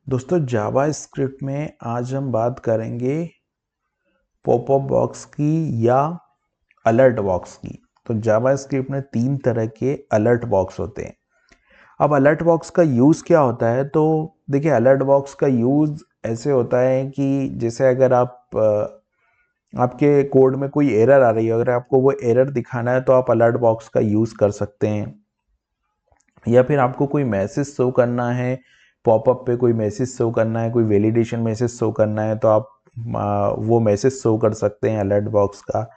दोस्तों जावा स्क्रिप्ट में आज हम बात करेंगे पॉपअप बॉक्स की या अलर्ट बॉक्स की। तो जावा स्क्रिप्ट में तीन तरह के अलर्ट बॉक्स होते हैं। अब अलर्ट बॉक्स का यूज़ क्या होता है? तो देखिए, अलर्ट बॉक्स का यूज़ ऐसे होता है कि जैसे अगर आपके कोड में कोई एरर आ रही है, अगर आपको वो एरर दिखाना है तो आप अलर्ट बॉक्स का यूज़ कर सकते हैं। या फिर आपको कोई मैसेज शो करना है, पॉपअप पे कोई मैसेज शो करना है, कोई वैलिडेशन मैसेज शो करना है, तो आप वो मैसेज शो कर सकते हैं अलर्ट बॉक्स का।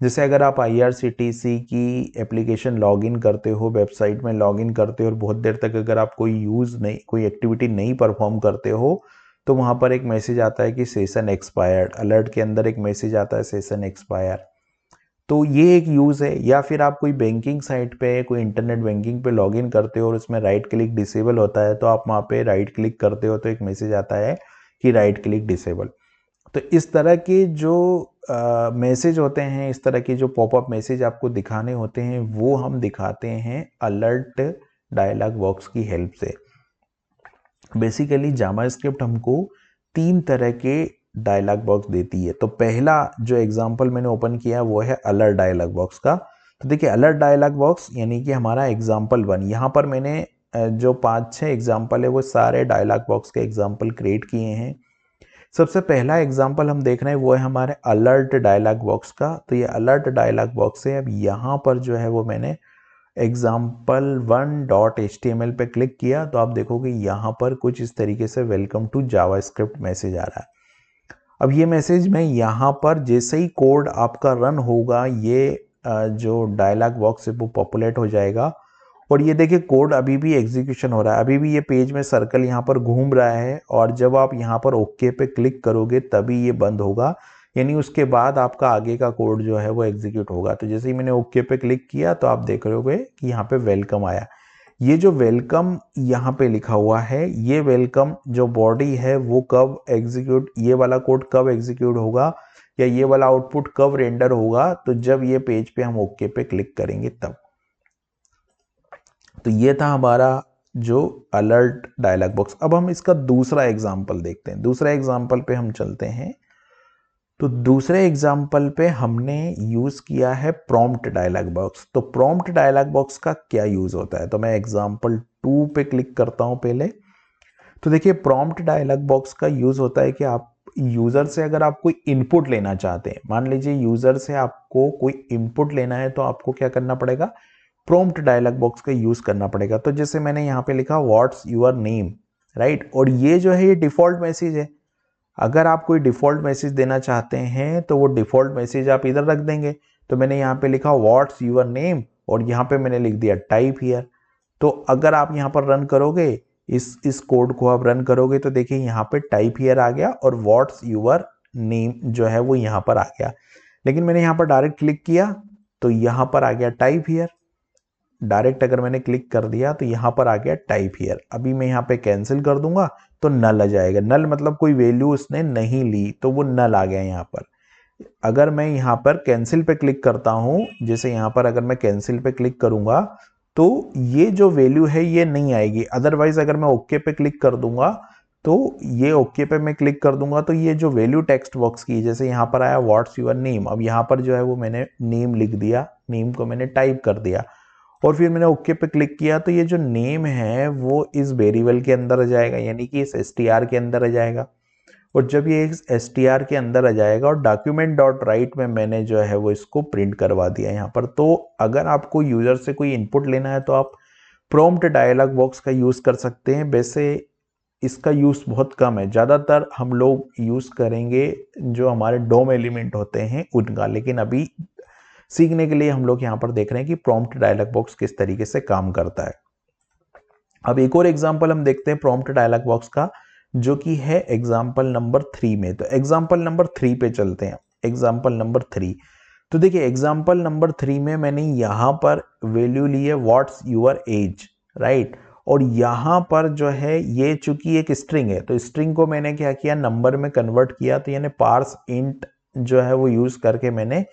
जैसे अगर आप IRCTC की एप्लीकेशन लॉगिन करते हो, वेबसाइट में लॉगिन करते हो और बहुत देर तक अगर आप कोई एक्टिविटी नहीं परफॉर्म करते हो, तो वहाँ पर एक मैसेज आता है कि सेशन एक्सपायर्ड। अलर्ट के अंदर एक मैसेज आता है सेशन एक्सपायर। तो ये एक यूज़ है। या फिर आप कोई बैंकिंग साइट पे, कोई इंटरनेट बैंकिंग पे लॉगिन करते हो और उसमें राइट क्लिक डिसेबल होता है, तो आप वहाँ पे राइट क्लिक करते हो तो एक मैसेज आता है कि राइट क्लिक डिसेबल। तो इस तरह के जो मैसेज होते हैं, इस तरह के जो पॉपअप मैसेज आपको दिखाने होते हैं, वो हम दिखाते हैं अलर्ट डायलॉग बॉक्स की हेल्प से। बेसिकली जावास्क्रिप्ट हमको तीन तरह के डायलॉग बॉक्स देती है। तो पहला जो एग्जांपल मैंने ओपन किया वो है अलर्ट डायलॉग बॉक्स का। तो देखिए, अलर्ट डायलॉग बॉक्स यानी कि हमारा एग्जांपल 1। यहाँ पर मैंने जो 5-6 एग्जांपल है वो सारे डायलॉग बॉक्स के एग्जांपल क्रिएट किए हैं। सबसे पहला एग्जांपल हम देख रहे हैं वो है हमारे अलर्ट डायलॉग बॉक्स का। तो ये अलर्ट डायलॉग बॉक्स है। अब यहाँ पर जो है वो मैंने example1.html पे क्लिक किया तो आप देखोगे यहाँ पर कुछ इस तरीके से वेलकम टू जावास्क्रिप्ट मैसेज आ रहा है। अब ये मैसेज में यहाँ पर जैसे ही कोड आपका रन होगा, ये जो डायलॉग बॉक्स है वो पॉपुलेट हो जाएगा। और ये देखिए, कोड अभी भी एग्जीक्यूशन हो रहा है, अभी भी ये पेज में सर्कल यहाँ पर घूम रहा है। और जब आप यहाँ पर ओके पे क्लिक करोगे तभी ये बंद होगा, यानी उसके बाद आपका आगे का कोड जो है वो एग्जीक्यूट होगा। तो जैसे ही मैंने ओके पे क्लिक किया तो आप देख रहे कि यहाँ पे वेलकम आया। ये जो वेलकम यहाँ पे लिखा हुआ है, ये वेलकम जो बॉडी है वो कब एग्जीक्यूट, ये वाला कोड कब एग्जीक्यूट होगा या ये वाला आउटपुट कब रेंडर होगा, तो जब ये पेज पे हम ओके पे क्लिक करेंगे तब। तो ये था हमारा जो अलर्ट डायलॉग बॉक्स। अब हम इसका दूसरा एग्जांपल देखते हैं। दूसरा एग्जांपल पे हम चलते हैं। तो दूसरे एग्जांपल पे हमने यूज किया है प्रॉम्प्ट डायलॉग बॉक्स। तो प्रॉम्प्ट डायलॉग बॉक्स का क्या यूज होता है? तो मैं एग्जांपल 2 पे क्लिक करता हूं पहले। तो देखिए, प्रॉम्प्ट डायलॉग बॉक्स का यूज होता है कि आप यूजर से अगर आप कोई इनपुट लेना चाहते हैं, मान लीजिए यूजर से आपको कोई इनपुट लेना है, तो आपको क्या करना पड़ेगा? प्रॉम्प्ट डायलॉग बॉक्स का यूज करना पड़ेगा। तो जैसे मैंने यहाँ पे लिखा व्हाट्स योर नेम, राइट, और ये जो है ये डिफॉल्ट मैसेज है। अगर आप कोई डिफॉल्ट मैसेज देना चाहते हैं तो वो डिफॉल्ट मैसेज आप इधर रख देंगे। तो मैंने यहाँ पे लिखा व्हाट्स योर नेम और यहाँ पे मैंने लिख दिया टाइप हियर। तो अगर आप यहाँ पर रन करोगे, इस कोड को आप रन करोगे, तो देखिए यहाँ पे टाइप हियर आ गया और व्हाट्स योर नेम जो है वो यहाँ पर आ गया। लेकिन मैंने यहाँ पर डायरेक्ट क्लिक किया तो यहाँ पर आ गया टाइप हियर। डायरेक्ट अगर मैंने क्लिक कर दिया तो यहाँ पर आ गया टाइप हियर। अभी मैं यहाँ पे कैंसिल कर दूंगा तो नल आ जाएगा। नल मतलब कोई वैल्यू उसने नहीं ली, तो वो नल आ गया यहाँ पर। अगर मैं यहाँ पर कैंसिल पे क्लिक करता हूँ, जैसे यहाँ पर अगर मैं कैंसिल पे क्लिक करूंगा तो ये जो वैल्यू है ये नहीं आएगी। अदरवाइज अगर मैं ओके पे क्लिक कर दूंगा, तो ये ओके पे मैं क्लिक कर दूंगा तो ये जो वैल्यू टेक्स्ट बॉक्स की, जैसे यहाँ पर आया व्हाट्स योर नेम, अब यहाँ पर जो है वो मैंने नेम लिख दिया, नेम को मैंने टाइप कर दिया और फिर मैंने ओके पे क्लिक किया, तो ये जो नेम है वो इस वेरिएबल के अंदर आ जाएगा, यानी कि इस str के अंदर आ जाएगा। और जब ये इस str के अंदर आ जाएगा और डॉक्यूमेंट डॉट राइट में मैंने जो है वो इसको प्रिंट करवा दिया यहाँ पर। तो अगर आपको यूजर से कोई इनपुट लेना है तो आप प्रॉम्प्ट डायलॉग बॉक्स का यूज कर सकते हैं। वैसे इसका यूज बहुत कम है, ज्यादातर हम लोग यूज करेंगे जो हमारे डोम एलिमेंट होते हैं उनका। लेकिन अभी सीखने के लिए हम लोग यहाँ पर देख रहे हैं कि प्रॉम्प्ट डायलॉग बॉक्स किस तरीके से काम करता है। अब एक और एग्जांपल हम देखते हैं प्रॉम्प्ट डायलॉग बॉक्स का, जो कि है एग्जांपल नंबर 3 में। तो एग्जांपल नंबर 3 पे चलते हैं। Example number 3। तो देखिए, एग्जांपल नंबर 3 में मैंने यहाँ पर वैल्यू ली है व्हाट्स योर एज, राइट। और यहाँ पर जो है ये चूंकि एक स्ट्रिंग है, तो स्ट्रिंग को मैंने क्या किया, नंबर में कन्वर्ट किया। तो यानी पार्स इंट जो है वो यूज करके मैंने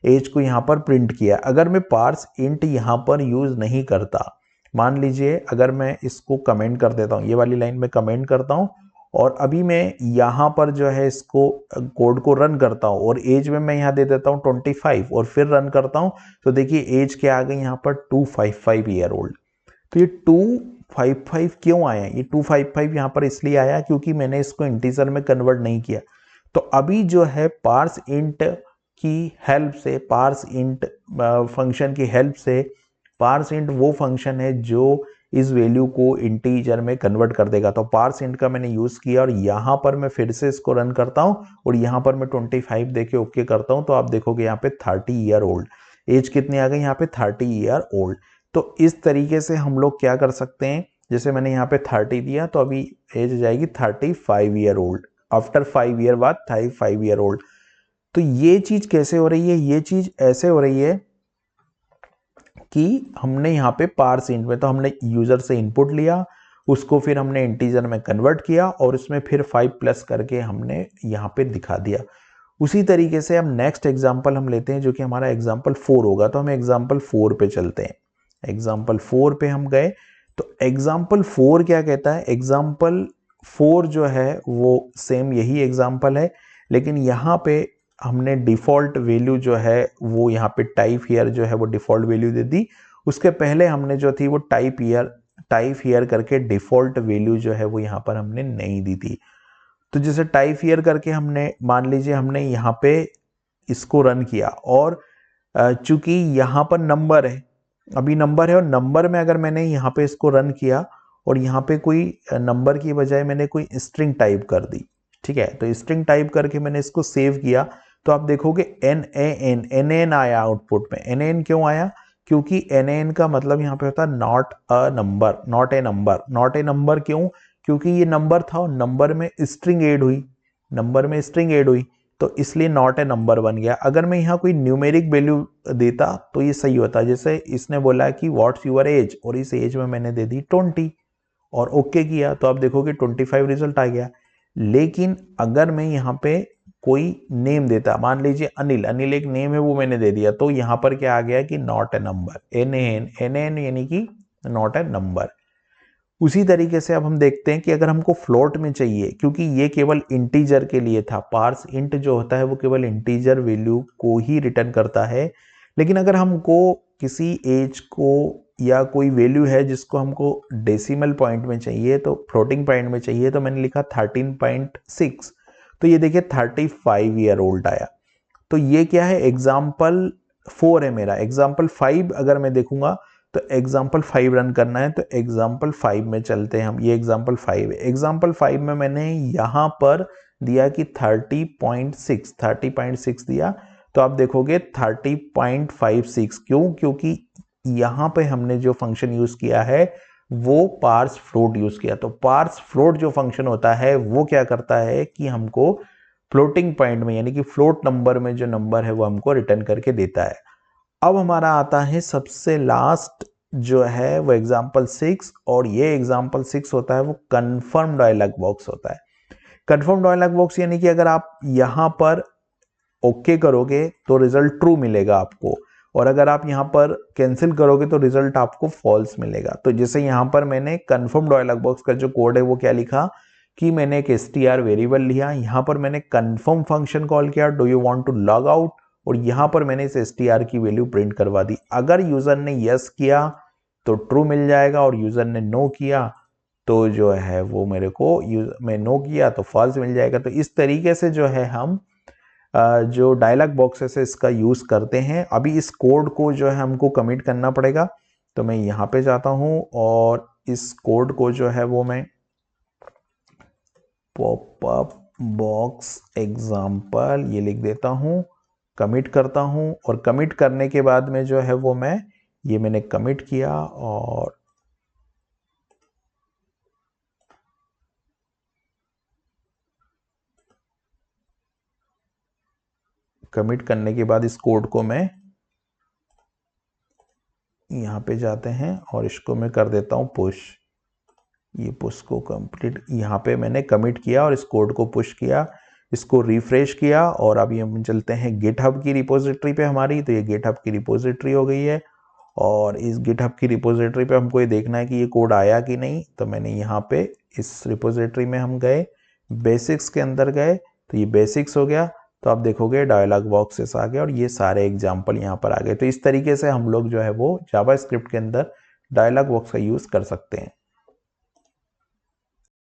एज को यहाँ पर प्रिंट किया। अगर मैं पार्स इंट यहाँ पर यूज नहीं करता, मान लीजिए अगर मैं इसको कमेंट कर देता हूँ, ये वाली लाइन में कमेंट करता हूँ और अभी मैं यहाँ पर जो है इसको कोड को रन करता हूँ और एज में मैं यहाँ दे देता हूँ 25 और फिर रन करता हूँ तो देखिए एज क्या आ गई यहाँ पर 255 ईयर ओल्ड। तो ये 255 क्यों आया? ये 255 यहाँ पर इसलिए आया क्योंकि मैंने इसको इंटीजर में कन्वर्ट नहीं किया। तो अभी जो है पार्स इंट की हेल्प से, पार्स इंट फंक्शन की हेल्प से, पार्स इंट वो फंक्शन है जो इस वैल्यू को इंटीजर में कन्वर्ट कर देगा। तो पार्स इंट का मैंने यूज किया और यहाँ पर मैं फिर से इसको रन करता हूँ और यहाँ पर मैं 25 देके ओके करता हूँ तो आप देखोगे यहाँ पे 30 ईयर ओल्ड। एज कितनी आ गई यहाँ पे? 30 ईयर ओल्ड। तो इस तरीके से हम लोग क्या कर सकते हैं, जैसे मैंने यहाँ पे 30 दिया तो अभी एज जाएगी 35 ईयर ओल्ड, आफ्टर 5 ईयर बाद 35 ईयर ओल्ड। तो ये चीज कैसे हो रही है? ये चीज ऐसे हो रही है कि हमने यहाँ पे पार्स इंट में तो हमने यूजर से इनपुट लिया, उसको फिर हमने इंटीजर में कन्वर्ट किया और उसमें फिर 5 प्लस करके हमने यहाँ पे दिखा दिया। उसी तरीके से अब नेक्स्ट एग्जाम्पल हम लेते हैं जो कि हमारा एग्जाम्पल 4 होगा। तो हम एग्जाम्पल 4 पे चलते हैं। एग्जाम्पल 4 पे हम गए तो एग्जाम्पल 4 क्या कहता है? एग्जाम्पल 4 जो है वो सेम यही एग्जाम्पल है, लेकिन यहाँ पे हमने डिफॉल्ट वैल्यू जो है वो यहाँ पे टाइप ईयर जो है वो डिफॉल्ट वैल्यू दे दी। उसके पहले हमने जो थी वो टाइप ईयर करके डिफॉल्ट वैल्यू जो है वो यहाँ पर हमने नहीं दी थी। तो जैसे टाइप ईयर करके हमने, मान लीजिए हमने यहाँ पे इसको रन किया और चूंकि यहाँ पर नंबर है, अभी नंबर है और नंबर में अगर मैंने यहाँ पे इसको रन किया और यहाँ पे कोई नंबर की बजाय मैंने कोई स्ट्रिंग टाइप कर दी, ठीक है, तो स्ट्रिंग टाइप करके मैंने इसको सेव किया तो आप देखोगे NaN आया आउटपुट में। NaN क्यों आया? क्योंकि NaN का मतलब यहाँ पे होता है not a number, not a number. Not a number क्यों? क्योंकि ये नंबर था और नंबर में स्ट्रिंग ऐड हुई, नंबर में स्ट्रिंग ऐड हुई तो इसलिए नॉट ए नंबर बन गया। अगर मैं यहाँ कोई न्यूमेरिक वैल्यू देता तो ये सही होता। जैसे इसने बोला कि व्हाट्स यूअर एज और इस एज में मैंने दे दी 20 और ओके किया तो आप देखोगे 25 रिजल्ट आ गया। लेकिन अगर मैं यहाँ पे कोई नेम देता, मान लीजिए अनिल, अनिल एक नेम है वो मैंने दे दिया, तो यहाँ पर क्या आ गया कि नॉट ए नंबर, NaN यानी कि नॉट ए नंबर। उसी तरीके से अब हम देखते हैं कि अगर हमको फ्लोट में चाहिए, क्योंकि ये केवल इंटीजर के लिए था, पार्स इंट जो होता है वो केवल इंटीजर वैल्यू को ही रिटर्न करता है। लेकिन अगर हमको किसी एज को या कोई वैल्यू है जिसको हमको डेसिमल पॉइंट में चाहिए, तो फ्लोटिंग पॉइंट में चाहिए, तो मैंने लिखा 13.6, तो ये देखिए 35 ईयर ओल्ड आया। तो ये क्या है? एग्जाम्पल 4 है मेरा। एग्जाम्पल 5 अगर मैं देखूंगा तो एग्जाम्पल 5 रन करना है तो एग्जाम्पल 5 में चलते हैं हम। ये एग्जाम्पल 5 है। एग्जाम्पल 5 में मैंने यहाँ पर दिया कि 30.6 दिया तो आप देखोगे 30.56। क्यों? क्योंकि यहाँ पे हमने जो फंक्शन यूज किया है वो पार्स फ्लोट यूज किया। तो पार्स फ्लोट जो फंक्शन होता है वो क्या करता है कि हमको फ्लोटिंग पॉइंट में यानी कि फ्लोट नंबर में जो नंबर है वो हमको रिटर्न करके देता है। अब हमारा आता है सबसे लास्ट जो है वो एग्जाम्पल 6 और ये एग्जाम्पल 6 होता है वो कंफर्म डायलॉग बॉक्स होता है। कंफर्म डायलॉग बॉक्स यानी कि अगर आप यहाँ पर ओके करोगे तो रिजल्ट ट्रू मिलेगा आपको और अगर आप यहाँ पर कैंसिल करोगे तो रिजल्ट आपको फॉल्स मिलेगा। तो जैसे यहाँ पर मैंने कंफर्म डायलॉग बॉक्स का जो कोड है वो क्या लिखा कि मैंने एक str वेरिएबल लिया, यहाँ पर मैंने कंफर्म फंक्शन कॉल किया, do you want to log out, और यहाँ पर मैंने इस str की वैल्यू प्रिंट करवा दी। अगर यूजर ने यस किया तो ट्रू मिल जाएगा और यूजर ने नो किया तो जो है वो मेरे को मैं नो किया तो फॉल्स मिल जाएगा। तो इस तरीके से जो है हम जो डायलॉग बॉक्सेस है इसका यूज करते हैं। अभी इस कोड को जो है हमको कमिट करना पड़ेगा, तो मैं यहाँ पे जाता हूँ और इस कोड को जो है वो मैं पॉपअप बॉक्स एग्जाम्पल ये लिख देता हूँ, कमिट करता हूँ और कमिट करने के बाद में जो है वो मैंने कमिट किया और कमिट करने के बाद इस कोड को मैं यहाँ पे जाते हैं और इसको मैं कर देता हूँ पुश। ये पुश को कंप्लीट यहाँ पे मैंने कमिट किया और इस कोड को पुश किया, इसको रिफ्रेश किया और अभी हम चलते हैं गिटहब की रिपोजिटरी पे हमारी। तो ये गिटहब की रिपोजिटरी हो गई है और इस गिटहब की रिपोजिटरी पे हमको ये देखना है कि ये कोड आया कि नहीं। तो मैंने यहाँ पे इस रिपोजिटरी में हम गए बेसिक्स के अंदर गए तो ये बेसिक्स हो गया, तो आप देखोगे डायलॉग बॉक्सेस आ गए और ये सारे एग्जाम्पल यहाँ पर आ गए। तो इस तरीके से हम लोग जो है वो जावास्क्रिप्ट के अंदर डायलॉग बॉक्स का यूज़ कर सकते हैं।